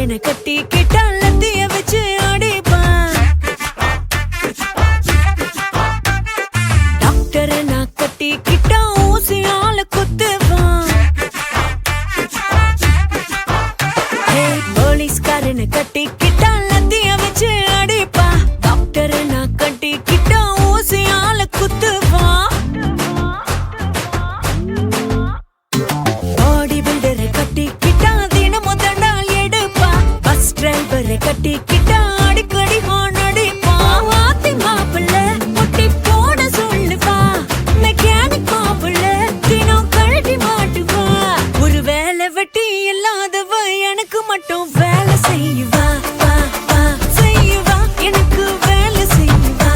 போலீஸ்காரனை கட்டிக்கிட்டா லத்திய வச்சு அடிப்பான். டாக்டரை நான் கட்டிக்கிட்டா ஊசியால குத்துவான். போலீஸ்காரனை கட்டிக்கிட்டா லத்திய வச்சு அடிப்பான். டாக்டரை நான் கட்டிக்கிட்டா ஊசியால குத்துவான். பாடி பில்டரை கட்டிக்கிட்டா தினமும் தண்டால் எடுப்பா. பஸ் டிரைவரை கட்டிக்கிட்டா அடிக்கடி ஹார்ன் அடிப்பான். ஆத்தி மாப்பிள்ள ஒட்டி போட சொல்லுவா. மெக்கானிக் மாப்பிள்ள தினம் கழட்டி மாட்டுவா. ஒரு வேலை வெட்டி இல்லாதவ எனக்கு மட்டும் வேலை செய்வா. செய்வா எனக்கு வேலை செய்வா.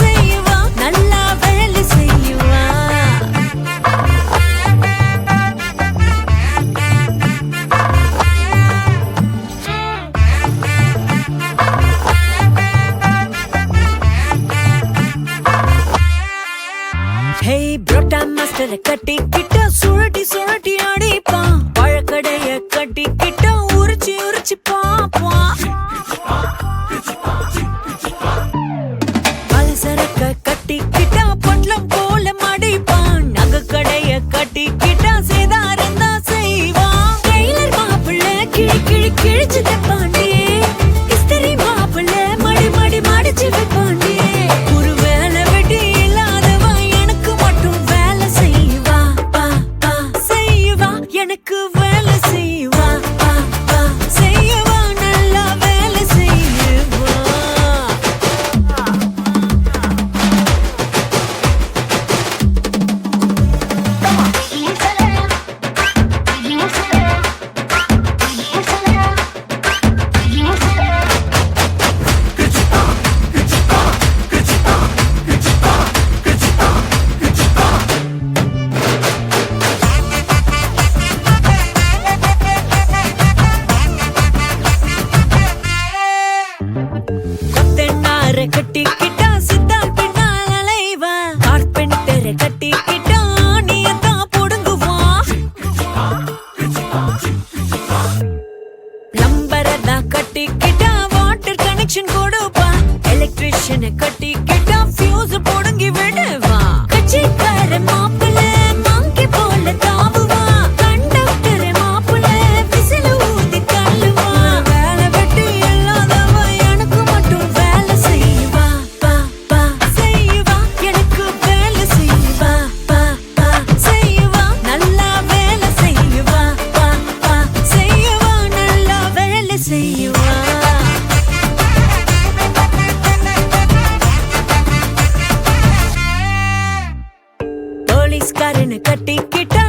செய்வா நல்லா வேலை செய்வா. புரோட்டா மாஸ்டரை கட்டிக்கிட்டா சுழட்டி சுழட்டி அடிப்பான். பழக்கடைய கட்டிக்கிட்டா உரிச்சு உரிச்சு பாப்பான். பலசரக்க கட்டிக்கிட்டா பொட்டலம் போல மடிப்பான். நகைக்கடைய கட்டிக்கிட்டா சேதாரந்தா செய்வான். டெய்லர் மாப்பிள்ள கிழி கிழி கிழிச்சு தைப்பாண்டி. இஸ்திரி மாப்பிள்ள மடி மடி மடிச்சு வைப்பாண்டி. ஒரு வேலை வெட்டி இல்லாதவ எனக்கு மட்டும் வேலை செய்வா. செய்வா எனக்கு வேலை செய்வா. செய்வா நல்லா வேலை செய்வா. கொத்தனாரை கட்டிக்கிட்டா சித்தால் பின்னால் அலைவா. கார்பெண்டரை கட்டிக்கிட்டா ஆணியத்தான் புடுங்குவான். பிளம்பரை தான் கட்டிக்கிட்டா வாட்டர் கனெக்ஷன் கொடுப்பான். எலக்ட்ரிஷியனை கட்டிக்கிட்டா ஃபியூஸ் புடுங்கி விடுவான். கட்சிக்கார மாப்பிள்ள மங்கி போல தாவுவான். கண்டக்டர் மாப்பிள்ள விசில ஊதி தள்ளுவான். வேலை வெட்டி இல்லாதவ எனக்கு மட்டும் வேலை செய்வா. செய்வா எனக்கு வேலை செய்வா. செய்வா நல்லா வேலை செய்வா. செய்வா நல்லா வேலை செய்வா. போலீஸ்காரனை கட்டிக்கிட்டா